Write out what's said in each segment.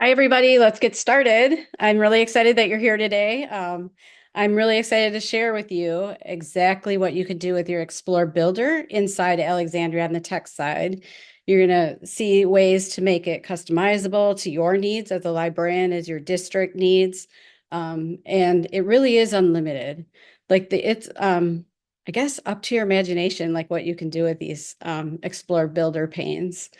Hi, everybody. Let's get started. I'm really excited that you're here today. I'm really excited to share with you exactly what you can do with your Explore Builder inside Alexandria on the tech side. You're going to see ways to make it customizable to your needs as a librarian, as your district needs. And it really is unlimited. I guess up to your imagination, like what you can do with these Explore Builder panes.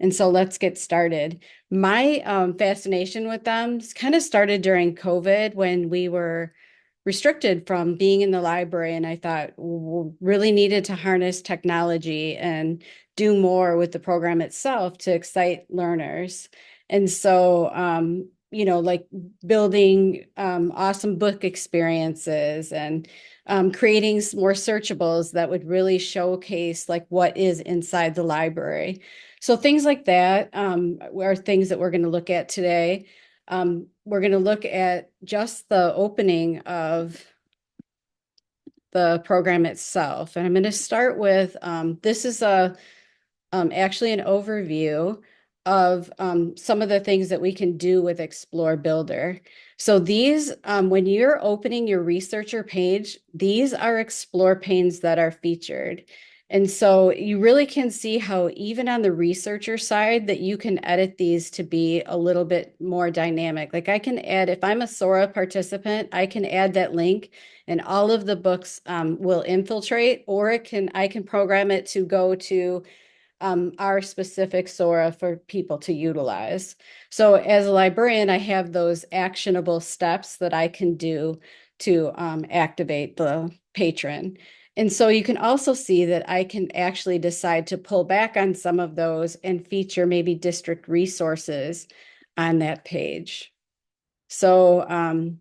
And so let's get started. My fascination with them kind of started during COVID when we were restricted from being in the library. And I thought really needed to harness technology and do more with the program itself to excite learners. And so, like building awesome book experiences and creating more searchables that would really showcase like what is inside the library. So things like that are things that we're going to look at today. We're going to look at just the opening of the program itself. And I'm going to start with, this is actually an overview of some of the things that we can do with Explore Builder. So these, when you're opening your researcher page, these are Explore panes that are featured. And so you really can see how even on the researcher side that you can edit these to be a little bit more dynamic. Like I can add, if I'm a Sora participant, I can add that link and all of the books will infiltrate, or I can program it to go to our specific Sora for people to utilize. So as a librarian, I have those actionable steps that I can do to activate the patron. And so you can also see that I can actually decide to pull back on some of those and feature maybe district resources on that page. So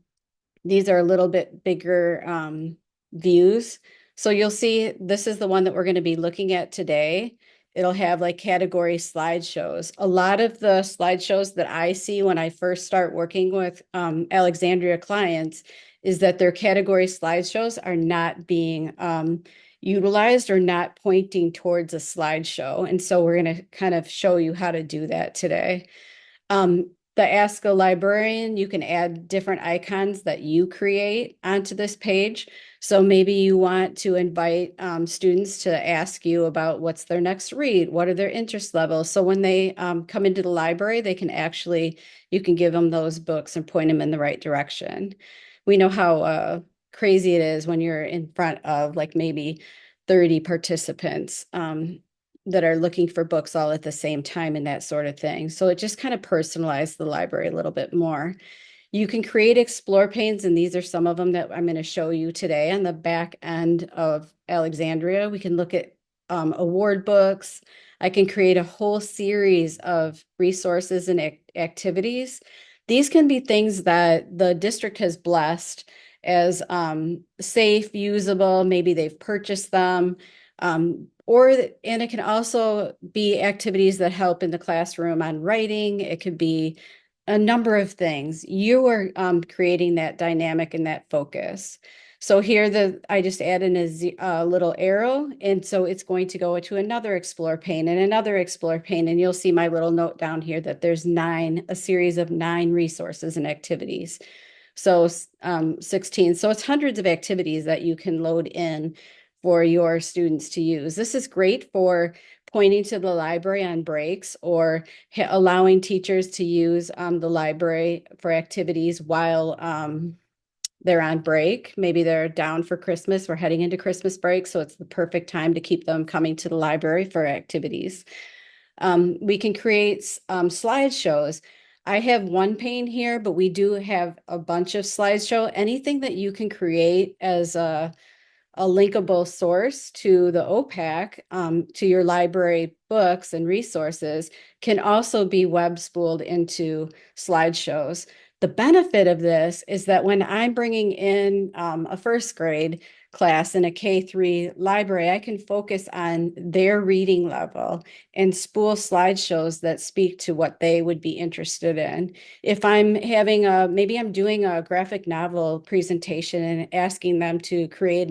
these are a little bit bigger views. So you'll see this is the one that we're going to be looking at today. It'll have like category slideshows. A lot of the slideshows that I see when I first start working with Alexandria clients is that their category slideshows are not being utilized or not pointing towards a slideshow. And so we're going to kind of show you how to do that today. The Ask a Librarian, you can add different icons that you create onto this page. So maybe you want to invite students to ask you about what's their next read, what are their interest levels. So when they come into the library, they can actually, you can give them those books and point them in the right direction. We know how crazy it is when you're in front of like maybe 30 participants. That are looking for books all at the same time and that sort of thing. So it just kind of personalized the library a little bit more. You can create explore panes, and these are some of them that I'm going to show you today on the back end of Alexandria. We can look at award books. I can create a whole series of resources and activities. These can be things that the district has blessed as safe, usable. Maybe they've purchased them. And it can also be activities that help in the classroom on writing. It could be a number of things. You are creating that dynamic and that focus. So here I just add in a little arrow, and so it's going to go to another explore pane and another explore pane, and you'll see my little note down here that there's a series of 9 resources and activities. So 16. So it's hundreds of activities that you can load in for your students to use. This is great for pointing to the library on breaks or allowing teachers to use the library for activities while they're on break. Maybe they're down for Christmas. We're heading into Christmas break, so it's the perfect time to keep them coming to the library for activities. We can create slideshows. I have one pane here, but we do have a bunch of slideshow. Anything that you can create as a linkable source to the OPAC, to your library books and resources, can also be web spooled into slideshows. The benefit of this is that when I'm bringing in a first grade class in a K-3 library, I can focus on their reading level and spool slideshows that speak to what they would be interested in. If I'm having maybe I'm doing a graphic novel presentation and asking them to create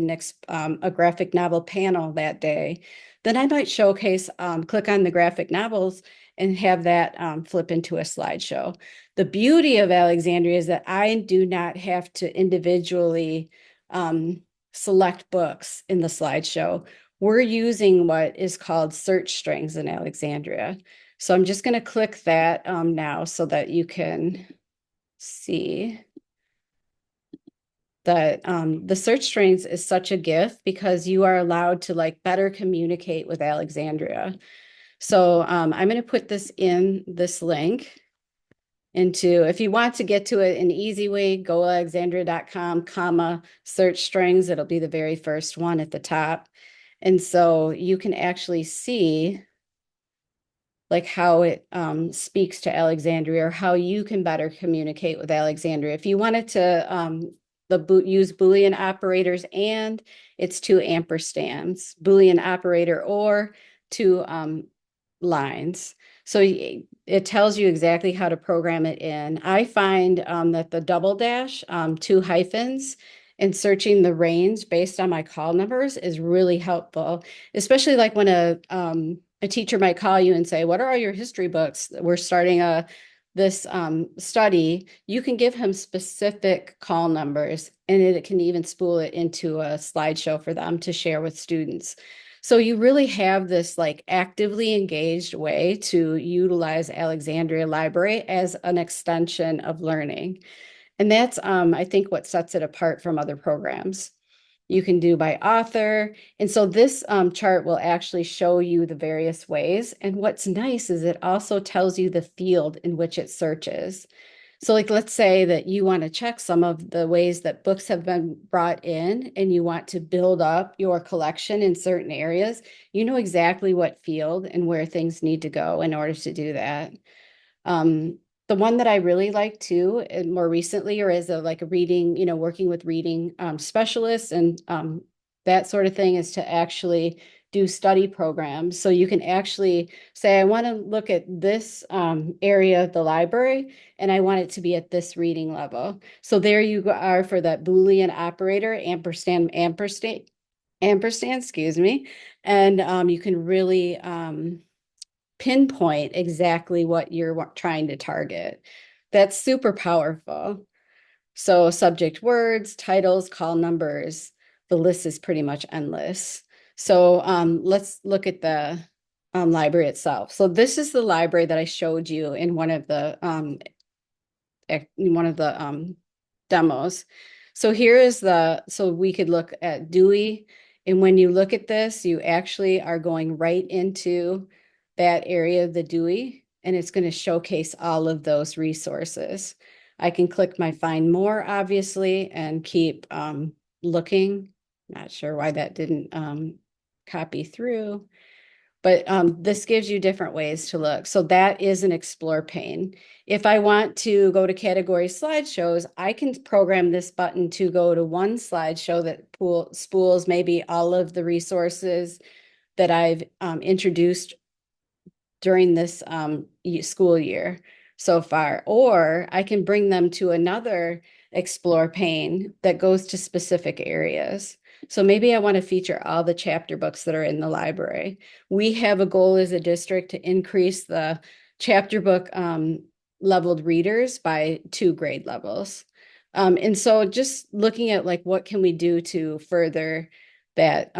a graphic novel panel that day, then I might showcase, click on the graphic novels and have that flip into a slideshow. The beauty of Alexandria is that I do not have to individually select books in the slideshow. We're using what is called search strings in Alexandria. So I'm just going to click that now so that you can see that the search strings is such a gift because you are allowed to like better communicate with Alexandria. So I'm going to put this in this link into, if you want to get to it an easy way, go alexandria.com, comma, search strings. It'll be the very first one at the top. And so you can actually see like how it speaks to Alexandria or how you can better communicate with Alexandria. If you wanted to use Boolean operators, and it's 2 ampersands, Boolean operator or 2 lines. So it tells you exactly how to program it in. I find that the double dash, 2 hyphens, and searching the range based on my call numbers is really helpful, especially like when a teacher might call you and say, what are all your history books? We're starting this study. You can give him specific call numbers, and it can even spool it into a slideshow for them to share with students. So you really have this like actively engaged way to utilize Alexandria Library as an extension of learning. And that's, I think, what sets it apart from other programs. You can do by author. And so this chart will actually show you the various ways. And what's nice is it also tells you the field in which it searches. So like, let's say that you want to check some of the ways that books have been brought in and you want to build up your collection in certain areas. You know exactly what field and where things need to go in order to do that. The one that I really like too, and more recently, or as a like a reading, working with reading specialists and that sort of thing, is to actually do study programs. So you can actually say, I want to look at this area of the library, and I want it to be at this reading level. So there you are for that Boolean operator, ampersand, excuse me. And you can really pinpoint exactly what you're trying to target. That's super powerful. So subject words, titles, call numbers, the list is pretty much endless. So let's look at the library itself. So this is the library that I showed you in one of the demos. So here is so we could look at Dewey. And when you look at this, you actually are going right into that area of the Dewey, and it's going to showcase all of those resources. I can click my find more, obviously, and keep looking. Not sure why that didn't copy through. But this gives you different ways to look. So that is an explore pane. If I want to go to category slideshows, I can program this button to go to one slideshow that spools maybe all of the resources that I've introduced during this school year so far. Or I can bring them to another explore pane that goes to specific areas. So maybe I want to feature all the chapter books that are in the library. We have a goal as a district to increase the chapter book leveled readers by 2 grade levels. And so just looking at like, what can we do to further that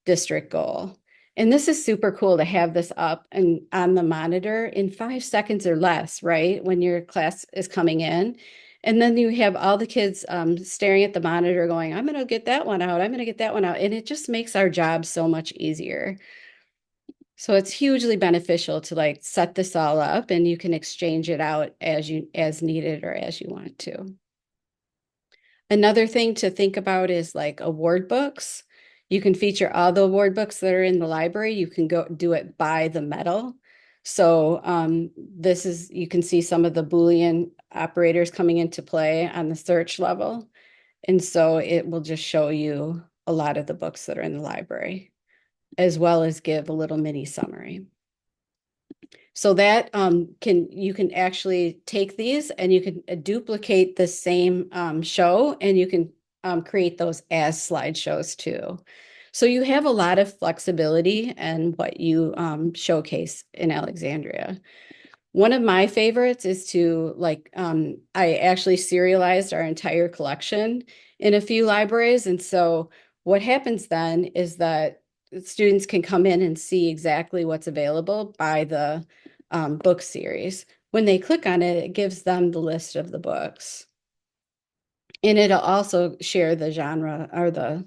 district goal? And this is super cool to have this up and on the monitor in 5 seconds or less, right? When your class is coming in. And then you have all the kids staring at the monitor going, I'm going to get that one out. I'm going to get that one out. And it just makes our job so much easier. So it's hugely beneficial to like set this all up, and you can exchange it out as needed or as you want to. Another thing to think about is like award books. You can feature all the award books that are in the library. You can go do it by the medal. So you can see some of the Boolean operators coming into play on the search level. And so it will just show you a lot of the books that are in the library, as well as give a little mini summary. So that you can actually take these and you can duplicate the same show, and you can create those as slideshows too. So you have a lot of flexibility in what you showcase in Alexandria. One of my favorites is to I actually serialized our entire collection in a few libraries. And so what happens then is that students can come in and see exactly what's available by the book series. When they click on it, it gives them the list of the books. And it'll also share the genre or the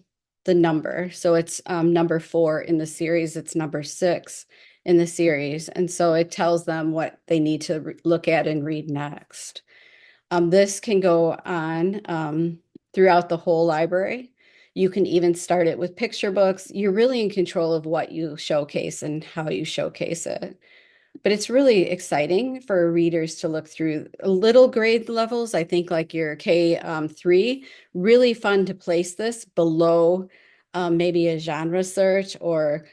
number. So it's number 4 in the series, it's number 6 in the series. And so it tells them what they need to look at and read next. This can go on throughout the whole library. You can even start it with picture books. You're really in control of what you showcase and how you showcase it. But it's really exciting for readers to look through little grade levels. I think like your K3, really fun to place this below maybe a genre search or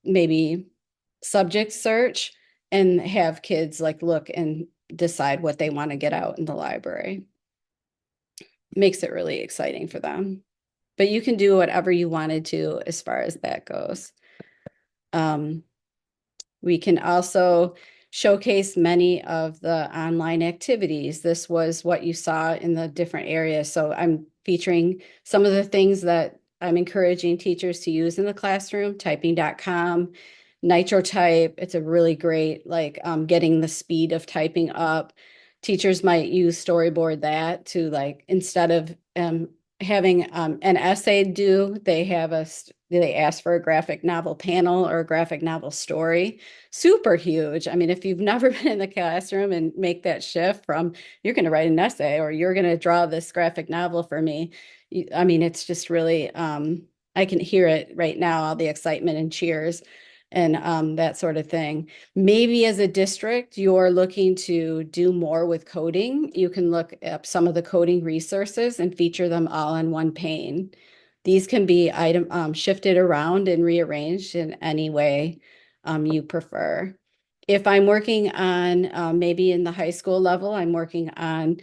maybe subject search, and have kids like look and decide what they want to get out in the library. Makes it really exciting for them. But you can do whatever you wanted to as far as that goes. We can also showcase many of the online activities. This was what you saw in the different areas. So I'm featuring some of the things that I'm encouraging teachers to use in the classroom, typing.com, NitroType. It's a really great, getting the speed of typing up. Teachers might use Storyboard that to instead of having an essay due, they ask for a graphic novel panel or a graphic novel story. Super huge. I mean, if you've never been in the classroom and make that shift from you're going to write an essay or you're going to draw this graphic novel for me, I mean, it's just really, I can hear it right now, all the excitement and cheers and that sort of thing. Maybe as a district, you're looking to do more with coding. You can look at some of the coding resources and feature them all in one pane. These can be shifted around and rearranged in any way you prefer. If I'm working on maybe in the high school level, I'm working on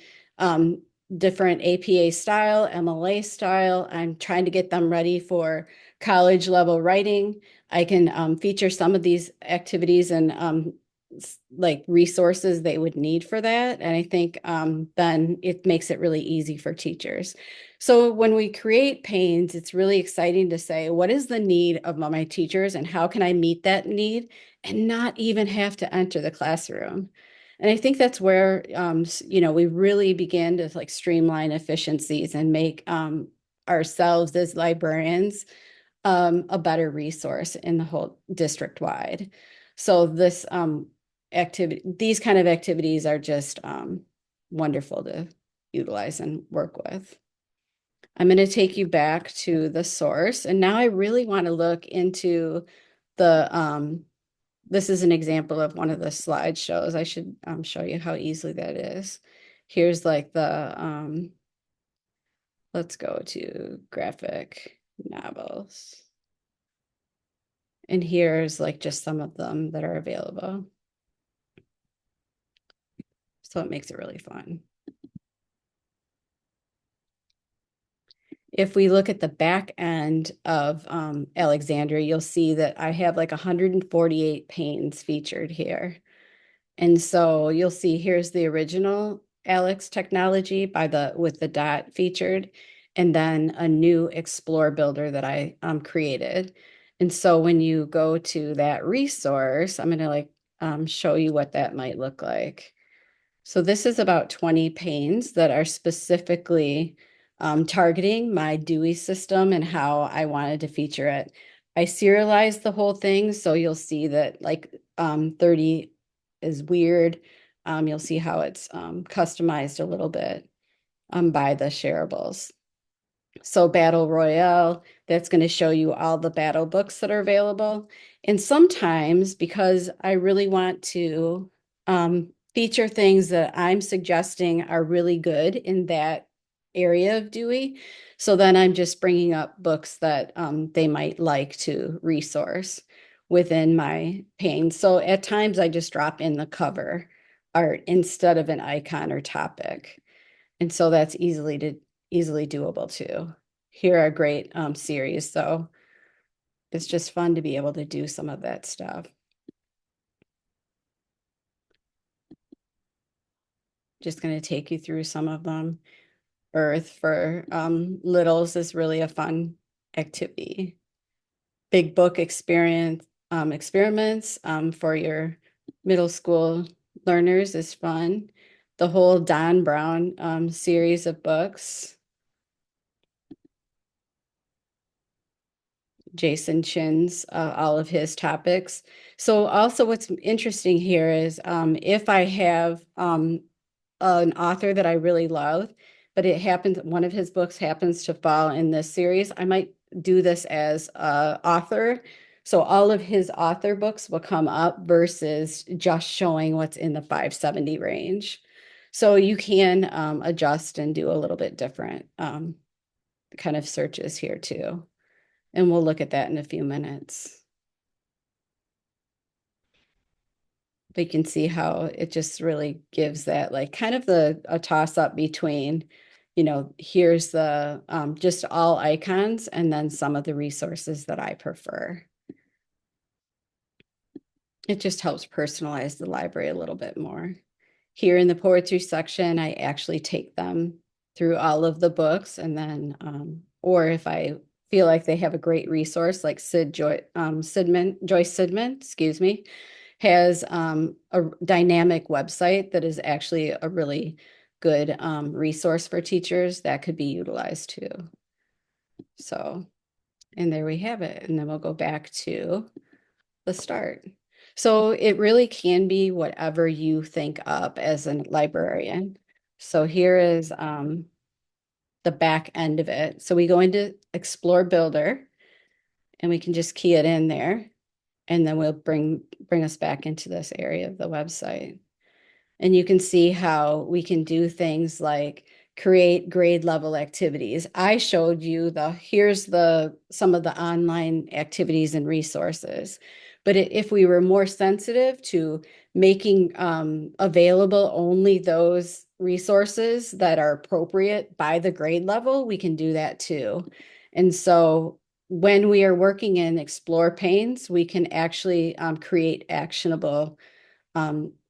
different APA style, MLA style. I'm trying to get them ready for college level writing. I can feature some of these activities and resources they would need for that. And I think then it makes it really easy for teachers. So when we create panes, it's really exciting to say, what is the need of my teachers and how can I meet that need and not even have to enter the classroom? And I think that's where, we really began to streamline efficiencies and make ourselves as librarians a better resource in the whole district wide. So this these kind of activities are just wonderful to utilize and work with. I'm going to take you back to the source. And now I really want to look into the, this is an example of one of the slideshows. I should show you how easily that is. Here's let's go to graphic novels. And here's just some of them that are available. So it makes it really fun. If we look at the back end of Alexandria, you'll see that I have 148 panes featured here. And so you'll see here's the original ALEX technology with the dot featured, and then a new ExploreBuilder that I created. And so when you go to that resource, I'm going to show you what that might look like. So this is about 20 panes that are specifically targeting my Dewey system and how I wanted to feature it. I serialized the whole thing, so you'll see that 30 is weird. You'll see how it's customized a little bit by the shareables. So Battle Royale, that's going to show you all the battle books that are available. And sometimes, because I really want to feature things that I'm suggesting are really good in that area of Dewey, so then I'm just bringing up books that they might like to resource within my pane. So at times I just drop in the cover art instead of an icon or topic. And so that's easily doable too. here are a great series. So it's just fun to be able to do some of that stuff. Just going to take you through some of them. Earth for littles is really a fun activity. Big book experiments for your middle school learners is fun. The whole Don Brown series of books. Jason Chin's all of his topics. So also what's interesting here is if I have an author that I really love, but it happens, one of his books happens to fall in this series, I might do this as a author. So all of his author books will come up versus just showing what's in the 570 range. So you can adjust and do a little bit different kind of searches here too. And we'll look at that in a few minutes. But you can see how it just really gives that like kind of a toss up between, you know, here's the just all icons and then some of the resources that I prefer. It just helps personalize the library a little bit more. Here in the poetry section, I actually take them through all of the books and then, or if I feel like they have a great resource like Joyce Sidman, excuse me, has a dynamic website that is actually a really good resource for teachers that could be utilized too. So, and there we have it. And then we'll go back to the start. So it really can be whatever you think up as a librarian. So here is the back end of it. So we go into ExploreBuilder and we can just key it in there. And then we'll bring us back into this area of the website. And you can see how we can do things like create grade level activities. I showed you here's some of the online activities and resources. But if we were more sensitive to making available only those resources that are appropriate by the grade level, we can do that too. And so when we are working in Explore panes, we can actually create actionable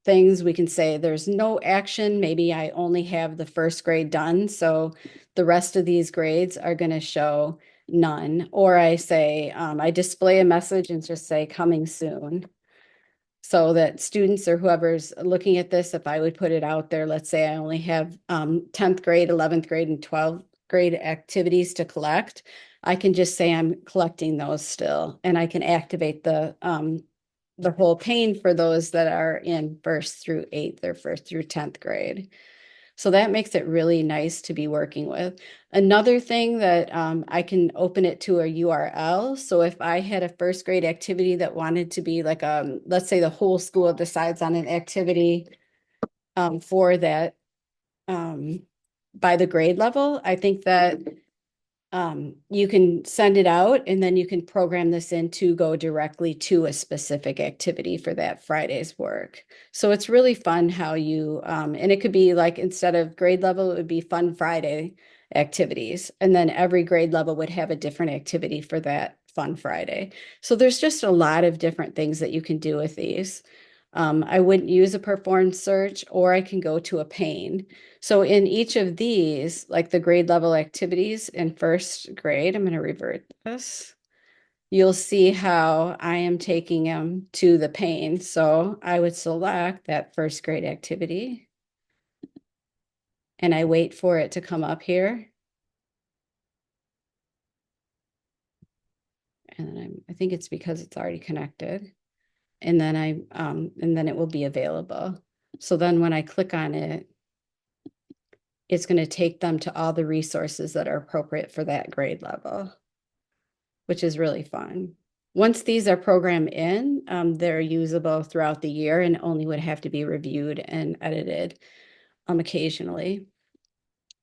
things. We can say there's no action. Maybe I only have the first grade done. So the rest of these grades are going to show none. Or I say, I display a message and just say coming soon. So that students or whoever's looking at this, if I would put it out there, let's say I only have 10th grade, 11th grade, and 12th grade activities to collect, I can just say I'm collecting those still, and I can activate the whole pane for those that are in 1st through 8th or 1st through 10th grade. So that makes it really nice to be working with. Another thing that I can open it to a URL. So if I had a 1st grade activity that wanted to be like, let's say the whole school decides on an activity for that by the grade level, I think that you can send it out and then you can program this in to go directly to a specific activity for that Friday's work. So it's really fun how you, and it could be like instead of grade level, it would be Fun Friday activities. And then every grade level would have a different activity for that Fun Friday. So there's just a lot of different things that you can do with these. I wouldn't use a perform search, or I can go to a pane. So in each of these, like the grade level activities in 1st grade, I'm going to revert this. You'll see how I am taking them to the pane. So I would select that 1st grade activity and I wait for it to come up here. And then I think it's because it's already connected. And then and then it will be available. So then when I click on it, it's going to take them to all the resources that are appropriate for that grade level, which is really fun. Once these are programmed in, they're usable throughout the year and only would have to be reviewed and edited occasionally.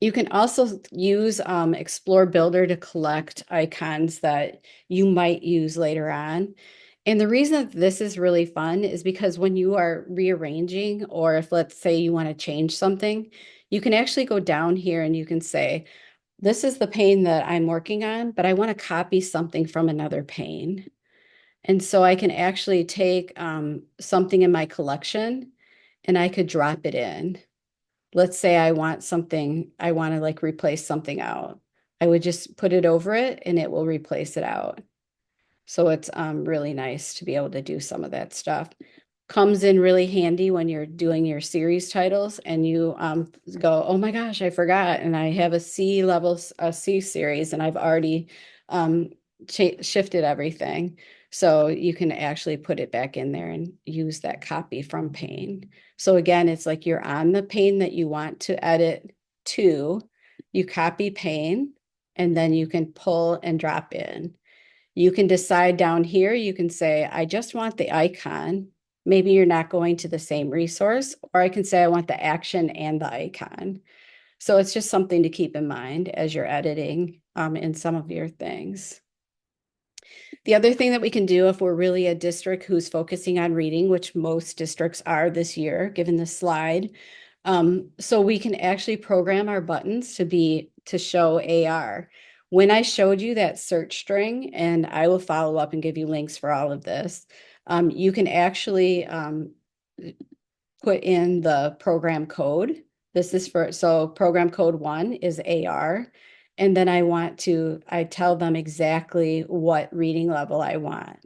You can also use ExploreBuilder to collect icons that you might use later on. And the reason that this is really fun is because when you are rearranging, or if let's say you want to change something, you can actually go down here and you can say, this is the pane that I'm working on, but I want to copy something from another pane. And so I can actually take something in my collection and I could drop it in. Let's say I want something, I want to like replace something out. I would just put it over it and it will replace it out. So it's really nice to be able to do some of that stuff. Comes in really handy when you're doing your series titles and you go, oh my gosh, I forgot. And I have a C level, a C series, and I've already um, shifted everything. So you can actually put it back in there and use that copy from pane. So again, it's like you're on the pane that you want to edit to, you copy pane, and then you can pull and drop in. You can decide down here, you can say, I just want the icon. Maybe you're not going to the same resource, or I can say, I want the action and the icon. So it's just something to keep in mind as you're editing in some of your things. The other thing that we can do if we're really a district who's focusing on reading, which most districts are this year, given the slide, so we can actually program our buttons to show AR. When I showed you that search string, and I will follow up and give you links for all of this, you can actually put in the program code. This is so program code 1 is AR. And then I tell them exactly what reading level I want.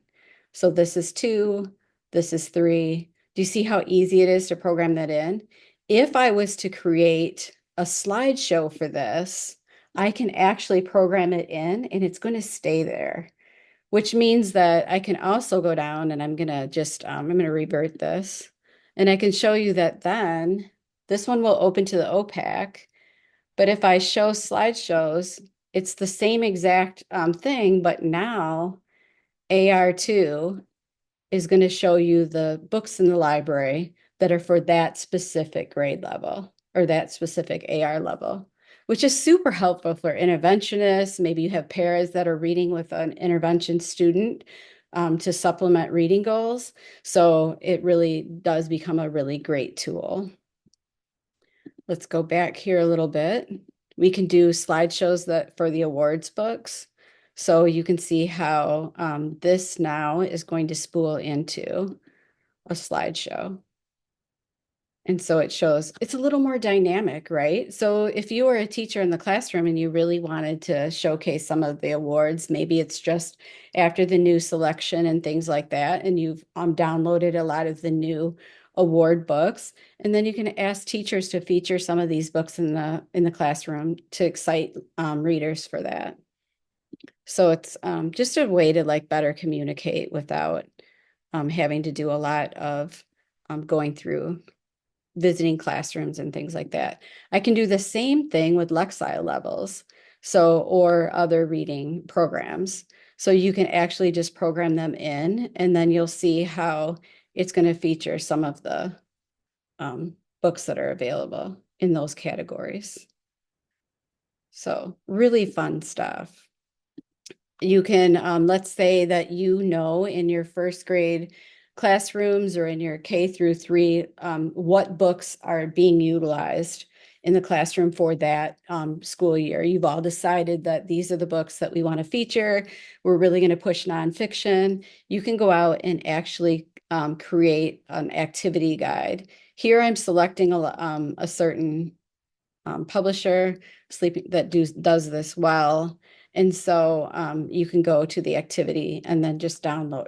So this is 2, this is 3. Do you see how easy it is to program that in? If I was to create a slideshow for this, I can actually program it in and it's going to stay there, which means that I can also go down and I'm going to revert this and I can show you that then this one will open to the OPAC. But if I show slideshows, it's the same exact thing, but now AR2 is going to show you the books in the library that are for that specific grade level or that specific AR level, which is super helpful for interventionists. Maybe you have paras that are reading with an intervention student to supplement reading goals. So it really does become a really great tool. Let's go back here a little bit. We can do slideshows that for the awards books. So you can see how this now is going to spool into a slideshow. And so it shows, it's a little more dynamic, right? So if you were a teacher in the classroom and you really wanted to showcase some of the awards, maybe it's just after the new selection and things like that, and you've downloaded a lot of the new award books, and then you can ask teachers to feature some of these books in the classroom to excite readers for that. So it's just a way to like better communicate without having to do a lot of going through visiting classrooms and things like that. I can do the same thing with Lexile levels, so or other reading programs. So you can actually just program them in, and then you'll see how it's going to feature some of the books that are available in those categories. So really fun stuff. You can, let's say that in your first grade classrooms or in your K-3, what books are being utilized in the classroom for that school year. You've all decided that these are the books that we want to feature. We're really going to push nonfiction. You can go out and actually create an activity guide. Here I'm selecting a certain publisher that does this well. And so you can go to the activity and then just download.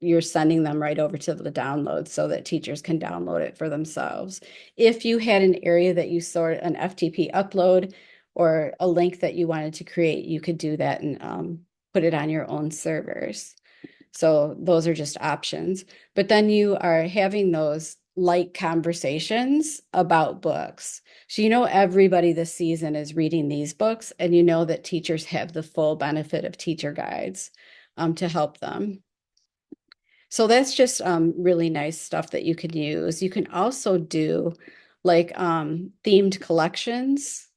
You're sending them right over to the download so that teachers can download it for themselves. If you had an area that you sort an FTP upload or a link that you wanted to create, you could do that and put it on your own servers. So those are just options. But then you are having those light conversations about books. So you know everybody this season is reading these books, and you know that teachers have the full benefit of teacher guides to help them. So that's just really nice stuff that you can use. You can also do like themed collections.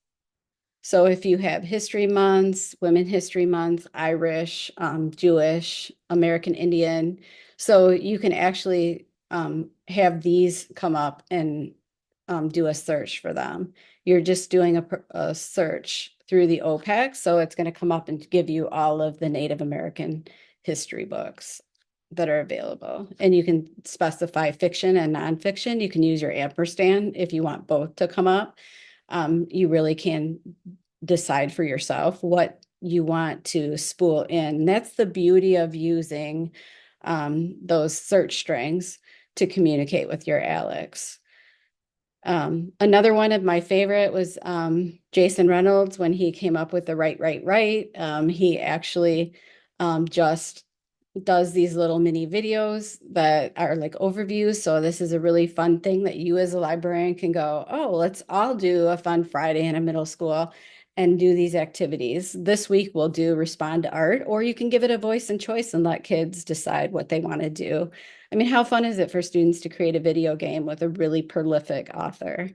So if you have history months, Women History Month, Irish, Jewish, American Indian, so you can actually have these come up and do a search for them. You're just doing a search through the OPAC. So it's going to come up and give you all of the Native American history books that are available. And you can specify fiction and nonfiction. You can use your ampersand if you want both to come up. You really can decide for yourself what you want to spool in. That's the beauty of using those search strings to communicate with your ALEX. Another one of my favorite was Jason Reynolds when he came up with the right. He actually just does these little mini videos that are like overviews. So this is a really fun thing that you as a librarian can go, oh, let's all do a fun Friday in a middle school and do these activities. This week we'll do respond to art, or you can give it a voice and choice and let kids decide what they want to do. I mean, how fun is it for students to create a video game with a really prolific author?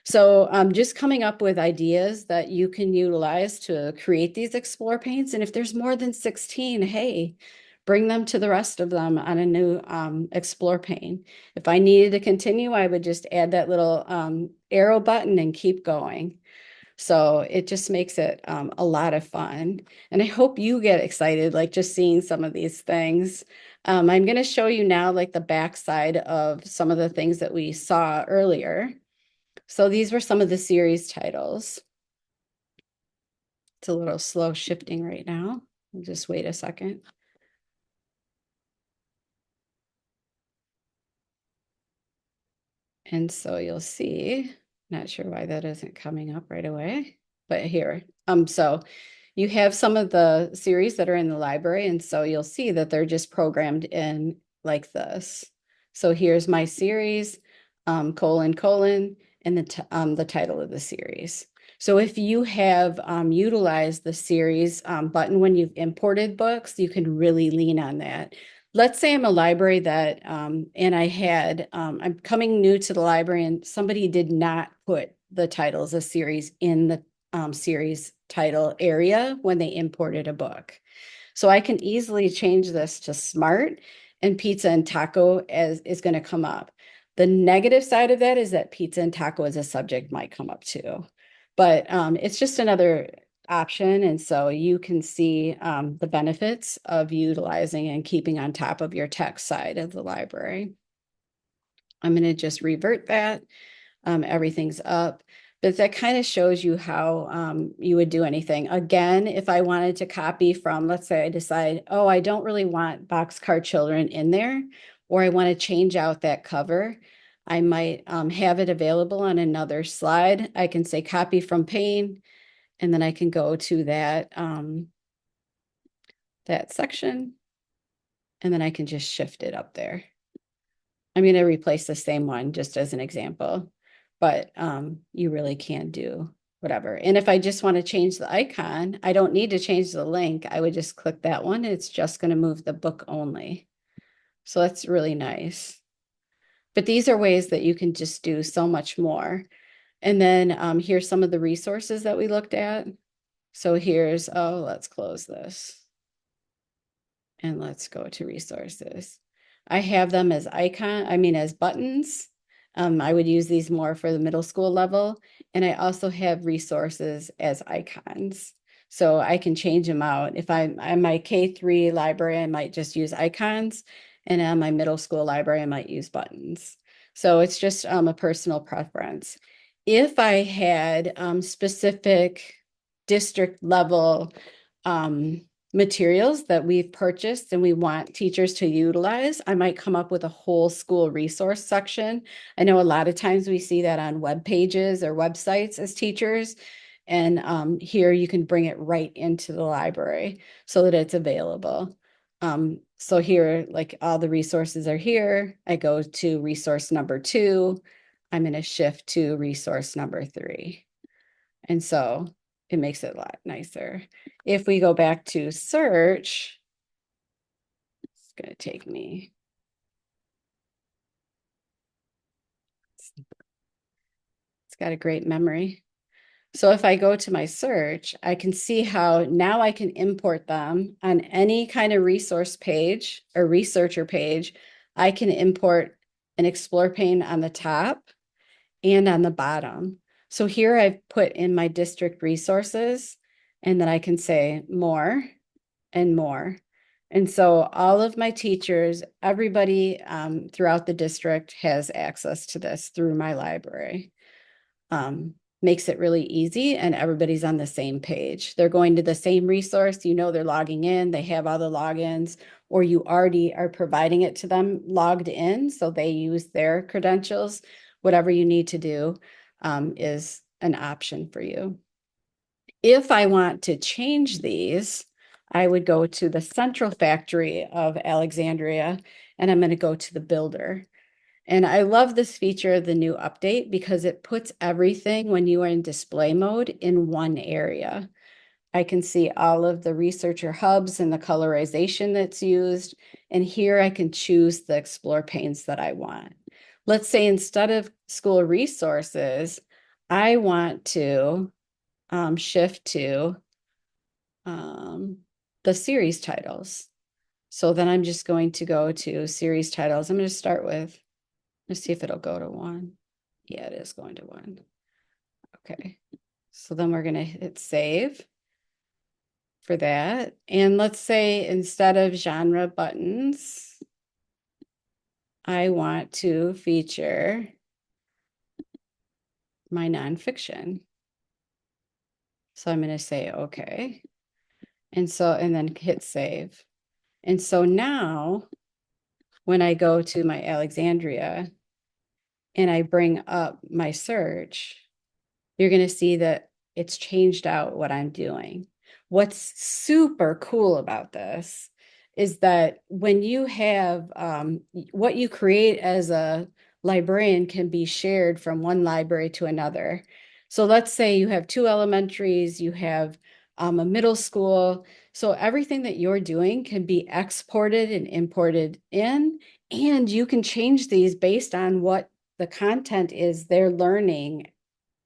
So just coming up with ideas that you can utilize to create these explore paints. And if there's more than 16, hey, bring them to the rest of them on a new explore pane. If I needed to continue, I would just add that little arrow button and keep going. So it just makes it a lot of fun. And I hope you get excited, like just seeing some of these things. I'm going to show you now like the backside of some of the things that we saw earlier. So these were some of the series titles. It's a little slow shifting right now. We'll just wait a second. And so you'll see, not sure why that isn't coming up right away, but here. So you have some of the series that are in the library, and so you'll see that they're just programmed in like this. So here's my series, colon, and the title of the series. So if you have utilized the series button when you've imported books, you can really lean on that. Let's say I'm a library that, and I'm coming new to the library and somebody did not put the titles of series in the series title area when they imported a book. So I can easily change this to smart, and pizza and taco is going to come up. The negative side of that is that pizza and taco as a subject might come up too. But it's just another option. And so you can see the benefits of utilizing and keeping on top of your text side of the library. I'm going to just revert that. Everything's up. But that kind of shows you how you would do anything. Again, if I wanted to copy from, let's say I decide, oh, I don't really want Boxcar Children in there, or I want to change out that cover, I might have it available on another slide. I can say copy from pane, and then I can go to that, that section, and then I can just shift it up there. I'm going to replace the same one just as an example, but you really can do whatever. And if I just want to change the icon, I don't need to change the link. I would just click that one. It's just going to move the book only. So that's really nice. But these are ways that you can just do so much more. And then here's some of the resources that we looked at. So here's, oh, let's close this. And let's go to resources. I have them as as buttons. I would use these more for the middle school level. And I also have resources as icons. So I can change them out. If I'm my K3 library, I might just use icons. And on my middle school library, I might use buttons. So it's just a personal preference. If I had specific district level materials that we've purchased and we want teachers to utilize, I might come up with a whole school resource section. I know a lot of times we see that on web pages or websites as teachers. And here you can bring it right into the library so that it's available. So here, like all the resources are here. I go to resource number 2. I'm going to shift to resource number 3. And so it makes it a lot nicer. If we go back to search, it's going to take me. It's got a great memory. So if I go to my search, I can see how now I can import them on any kind of resource page or researcher page. I can import an explore pane on the top and on the bottom. So here I've put in my district resources, and then I can say more and more. And so all of my teachers, everybody throughout the district has access to this through my library. Makes it really easy, and everybody's on the same page. They're going to the same resource, they're logging in, they have all the logins, or you already are providing it to them logged in, so they use their credentials. Whatever you need to do is an option for you. If I want to change these, I would go to the central factory of Alexandria, and I'm going to go to the builder. And I love this feature of the new update because it puts everything when you are in display mode in one area. I can see all of the researcher hubs and the colorization that's used. And here I can choose the explore panes that I want. Let's say instead of school resources, I want to shift to the series titles. So then I'm just going to go to series titles. I'm going to start with, let's see if it'll go to 1. Yeah, it is going to 1. Okay. So then we're going to hit save for that. And let's say instead of genre buttons, I want to feature my nonfiction. So I'm going to say, okay. And then hit save. And so now when I go to my Alexandria and I bring up my search, you're going to see that it's changed out what I'm doing. What's super cool about this is that when you have what you create as a librarian can be shared from one library to another. So let's say you have 2 elementaries, you have a middle school. So everything that you're doing can be exported and imported in, and you can change these based on what the content is they're learning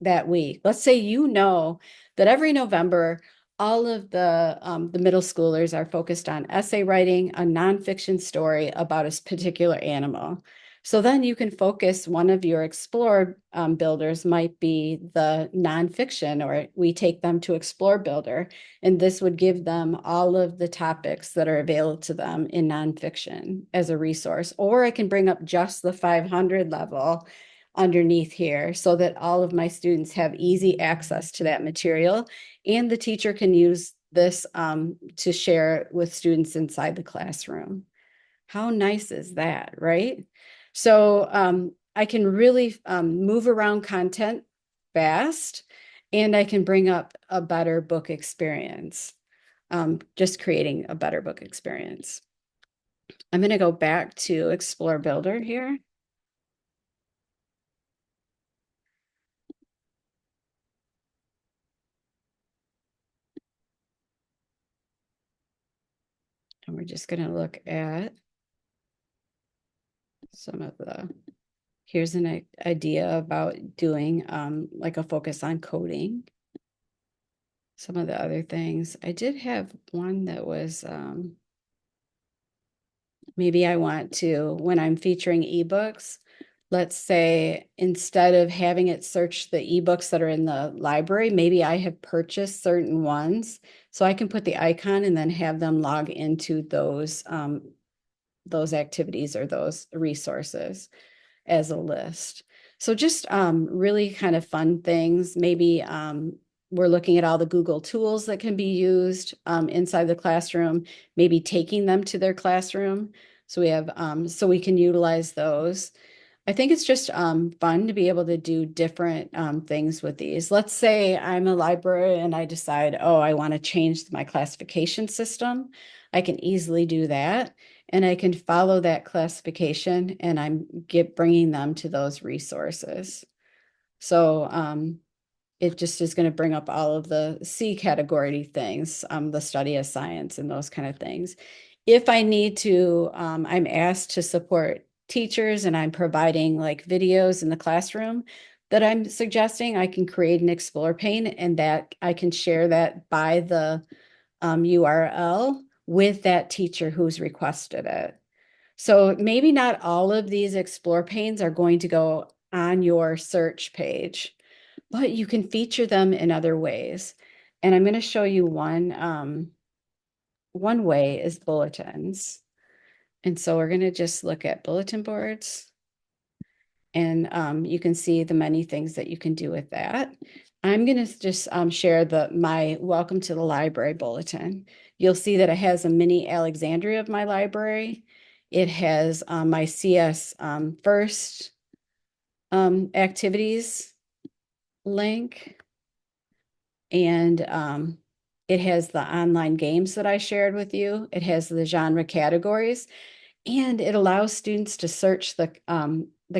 that week. Let's say that every November, all of the middle schoolers are focused on essay writing, a nonfiction story about a particular animal. So then you can focus, one of your explore builders might be the nonfiction, or we take them to ExploreBuilder, and this would give them all of the topics that are available to them in nonfiction as a resource. Or I can bring up just the 500 level underneath here so that all of my students have easy access to that material, and the teacher can use this to share with students inside the classroom. How nice is that, right? So I can really move around content fast, and I can bring up a better book experience, just creating a better book experience. I'm going to go back to ExploreBuilder here. And we're just going to look at some of here's an idea about doing like a focus on coding. Some of the other things. I did have one that was maybe I want to, when I'm featuring ebooks, let's say instead of having it search the ebooks that are in the library, maybe I have purchased certain ones. So I can put the icon and then have them log into those activities or those resources as a list. So just really kind of fun things. Maybe we're looking at all the Google tools that can be used inside the classroom, maybe taking them to their classroom. So we have, so we can utilize those. I think it's just fun to be able to do different things with these. Let's say I'm a librarian and I decide, oh, I want to change my classification system. I can easily do that, and I can follow that classification, and I'm bringing them to those resources. So it just is going to bring up all of the C category things, the study of science and those kind of things. If I need to, I'm asked to support teachers and I'm providing like videos in the classroom that I'm suggesting, I can create an explore pane, and that I can share that by the URL with that teacher who's requested it. So maybe not all of these explore panes are going to go on your search page, but you can feature them in other ways. And I'm going to show you one way is bulletins. And so we're going to just look at bulletin boards. And you can see the many things that you can do with that. I'm going to just share my Welcome to the Library bulletin. You'll see that it has a mini Alexandria of my library. It has my CS first activities link. And it has the online games that I shared with you. It has the genre categories. And it allows students to search the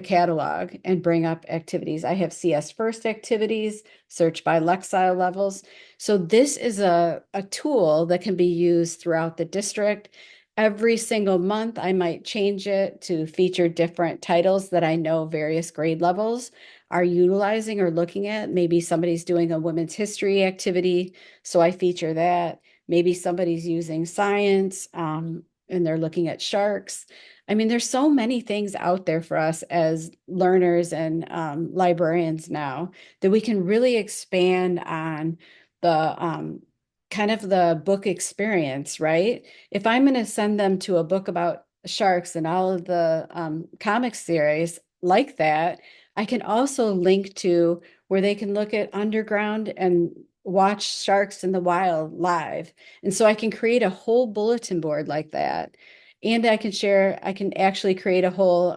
catalog and bring up activities. I have CS First activities, search by Lexile levels. So this is a tool that can be used throughout the district. Every single month, I might change it to feature different titles that I know various grade levels are utilizing or looking at. Maybe somebody's doing a women's history activity, so I feature that. Maybe somebody's using science, and they're looking at sharks. I mean, there's so many things out there for us as learners and librarians now that we can really expand on the kind of the book experience, right? If I'm going to send them to a book about sharks and all of the comic series like that, I can also link to where they can look at underground and watch sharks in the wild live. And so I can create a whole bulletin board like that. And I can actually create a whole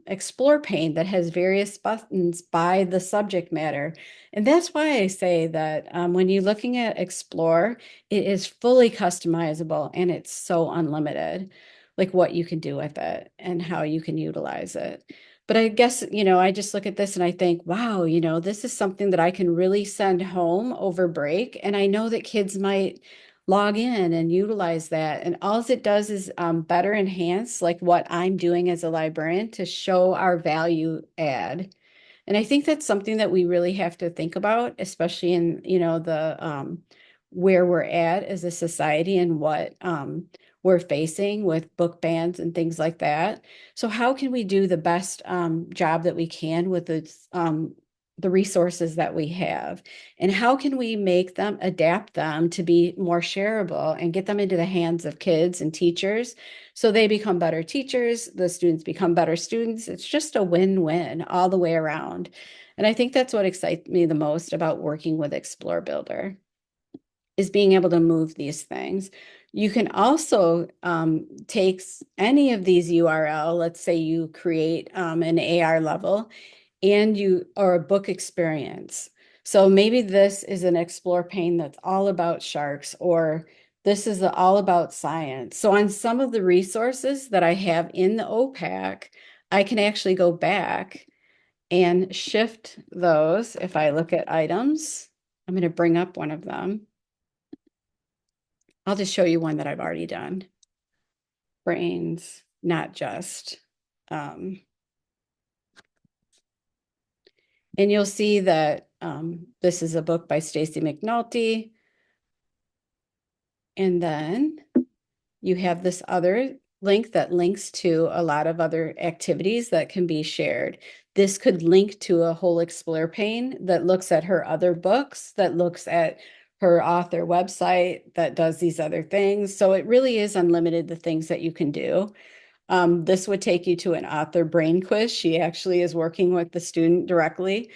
explore pane that has various buttons by the subject matter. And that's why I say that when you're looking at Explore, it is fully customizable and it's so unlimited, like what you can do with it and how you can utilize it. But I guess, I just look at this and I think, wow, this is something that I can really send home over break. And I know that kids might log in and utilize that. And all it does is better enhance like what I'm doing as a librarian to show our value add. And I think that's something that we really have to think about, especially in, the where we're at as a society and what we're facing with book bans and things like that. So how can we do the best job that we can with the resources that we have? And how can we make them, adapt them to be more shareable and get them into the hands of kids and teachers so they become better teachers, the students become better students. It's just a win-win all the way around. And I think that's what excites me the most about working with ExploreBuilder is being able to move these things. You can also take any of these URL, let's say you create an AR level or a book experience. So maybe this is an explore pane that's all about sharks, or this is all about science. So on some of the resources that I have in the OPAC, I can actually go back and shift those. If I look at items, I'm going to bring up one of them. I'll just show you one that I've already done. Brains, not just. And you'll see that this is a book by Stacy McNulty. And then you have this other link that links to a lot of other activities that can be shared. This could link to a whole explore pane that looks at her other books, that looks at her author website, that does these other things. So it really is unlimited, the things that you can do. This would take you to an author brain quiz. She actually is working with the student directly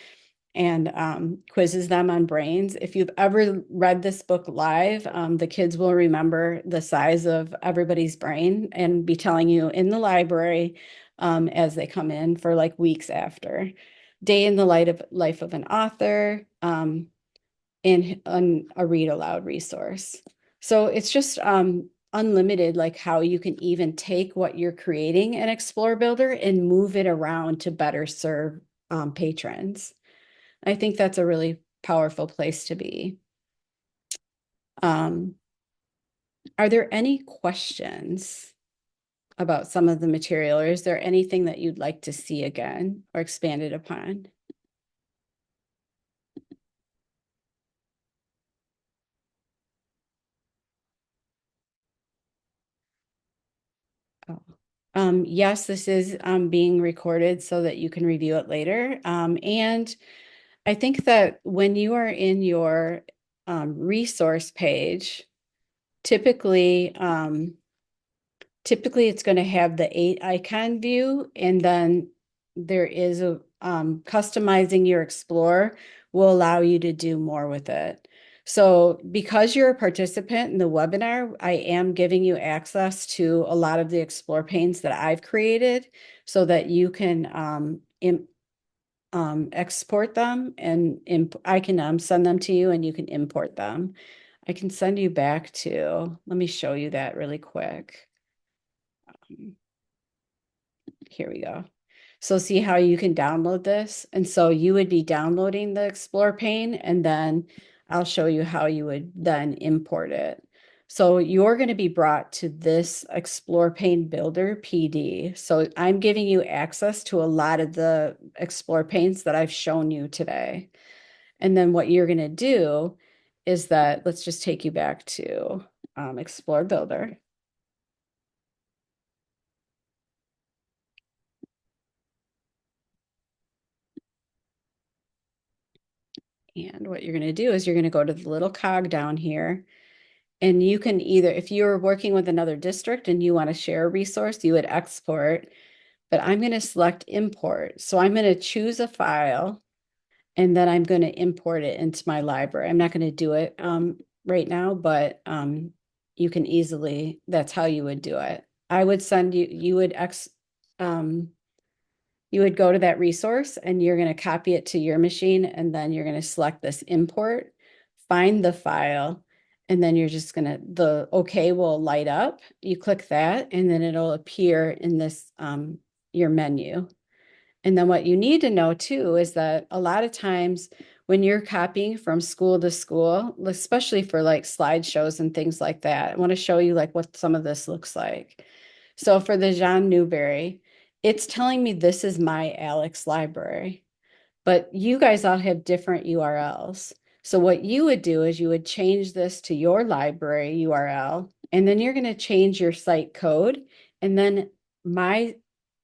and quizzes them on brains. If you've ever read this book live, the kids will remember the size of everybody's brain and be telling you in the library as they come in for like weeks after. Day in the life of an author, and a read aloud resource. So it's just unlimited, like how you can even take what you're creating in ExploreBuilder and move it around to better serve patrons. I think that's a really powerful place to be. Are there any questions about some of the material, or is there anything that you'd like to see again or expanded upon? Oh. Yes, this is being recorded so that you can review it later. And I think that when you are in your resource page, typically, typically it's going to have the 8 icon view, and then there is a customizing your Explore will allow you to do more with it. So because you're a participant in the webinar, I am giving you access to a lot of the Explore panes that I've created so that you can export them, and I can send them to you and you can import them. I can send you back to, let me show you that really quick. Here we go. So see how you can download this? And so you would be downloading the Explore pane, and then I'll show you how you would then import it. So you're going to be brought to this Explore Pane Builder PD. So I'm giving you access to a lot of the Explore panes that I've shown you today. And then what you're going to do is that, let's just take you back to Explore Builder. And what you're going to do is you're going to go to the little cog down here. And you can either, if you're working with another district and you want to share a resource, you would export. But I'm going to select import. So I'm going to choose a file, and then I'm going to import it into my library. I'm not going to do it right now, but you can easily, that's how you would do it. I would send you, you would go to that resource and you're going to copy it to your machine, and then you're going to select this import, find the file, and then you're just going to, the OK will light up. You click that, and then it'll appear in this, your menu. And then what you need to know too is that a lot of times when you're copying from school to school, especially for like slideshows and things like that, I want to show you like what some of this looks like. So for the Jean Newberry, it's telling me this is my Alex library, but you guys all have different URLs. So what you would do is you would change this to your library URL, and then you're going to change your site code, and then my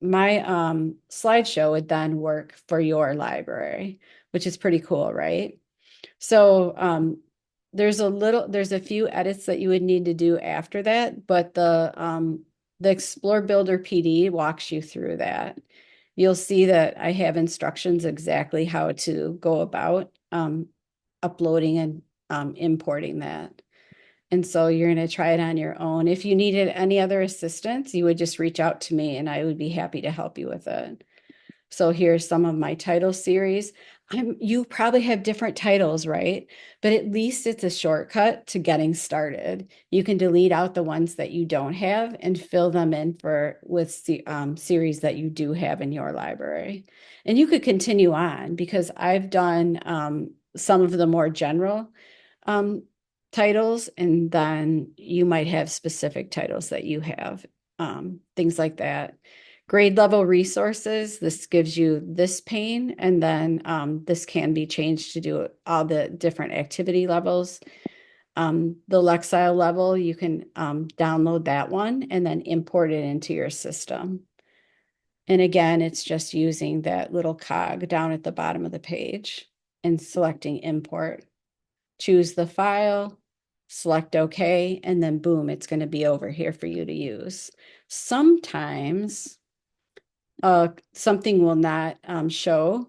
slideshow would then work for your library, which is pretty cool, right? So there's a few edits that you would need to do after that, but the ExploreBuilder PD walks you through that. You'll see that I have instructions exactly how to go about uploading and importing that. And so you're going to try it on your own. If you needed any other assistance, you would just reach out to me and I would be happy to help you with it. So here's some of my title series. You probably have different titles, right? But at least it's a shortcut to getting started. You can delete out the ones that you don't have and fill them in with series that you do have in your library. And you could continue on because I've done some of the more general titles, and then you might have specific titles that you have, things like that. Grade level resources, this gives you this pane, and then this can be changed to do all the different activity levels. The Lexile level, you can download that one and then import it into your system. And again, it's just using that little cog down at the bottom of the page and selecting import. Choose the file, select OK, and then boom, it's going to be over here for you to use. Sometimes something will not show.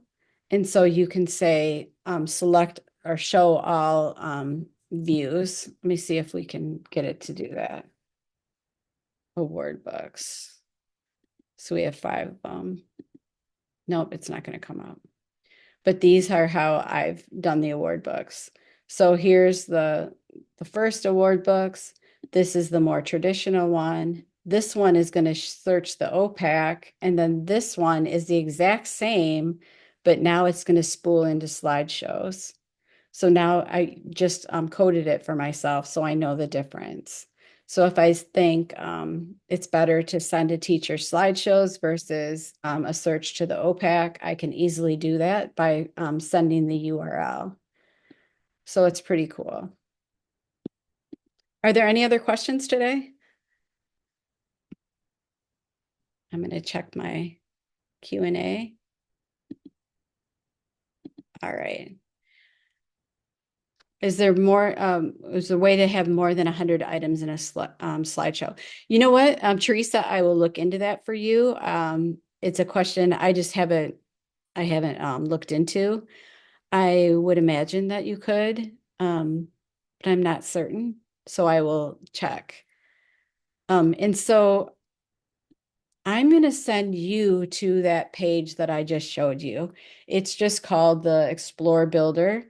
And so you can say select or show all views. Let me see if we can get it to do that. Award books. So we have 5 of them. Nope, it's not going to come up. But these are how I've done the award books. So here's the first award books. This is the more traditional one. This one is going to search the OPAC, and then this one is the exact same, but now it's going to spool into slideshows. So now I just coded it for myself so I know the difference. So if I think it's better to send a teacher slideshows versus a search to the OPAC, I can easily do that by sending the URL. So it's pretty cool. Are there any other questions today? I'm going to check my Q&A. All right. Is there more, is there a way to have more than 100 items in a slideshow? You know what, Teresa, I will look into that for you. It's a question I haven't looked into. I would imagine that you could, but I'm not certain, so I will check. And so I'm going to send you to that page that I just showed you. It's just called the ExploreBuilder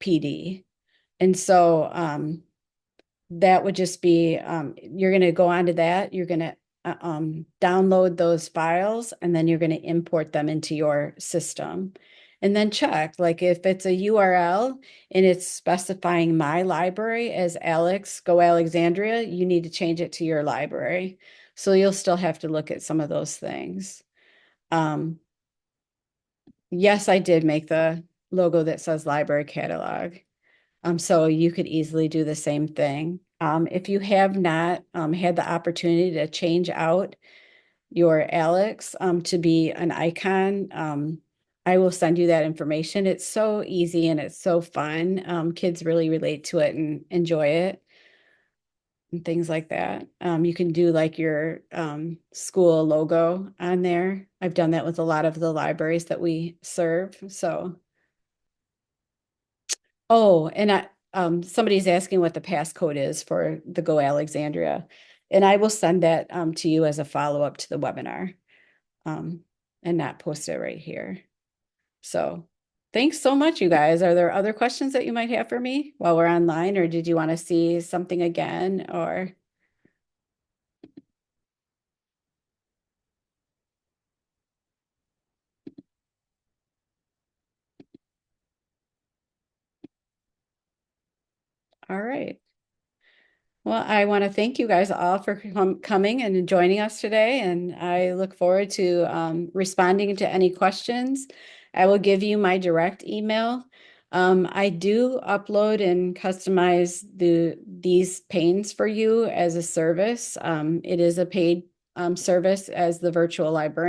PD. And so that would just be, you're going to go onto that, you're going to download those files, and then you're going to import them into your system. And then check, like if it's a URL and it's specifying my library as Alex, Go Alexandria, you need to change it to your library. So you'll still have to look at some of those things. Yes, I did make the logo that says library catalog. So you could easily do the same thing. If you have not had the opportunity to change out your Alex to be an icon, I will send you that information. It's so easy and it's so fun. Kids really relate to it and enjoy it and things like that. You can do like your school logo on there. I've done that with a lot of the libraries that we serve. So, oh, and somebody's asking what the passcode is for the Go Alexandria. And I will send that to you as a follow-up to the webinar and not post it right here. So thanks so much, you guys. Are there other questions that you might have for me while we're online, or did you want to see something again, or? All right. Well, I want to thank you guys all for coming and joining us today, and I look forward to responding to any questions. I will give you my direct email. I do upload and customize these panes for you as a service. It is a paid service as the virtual librarian.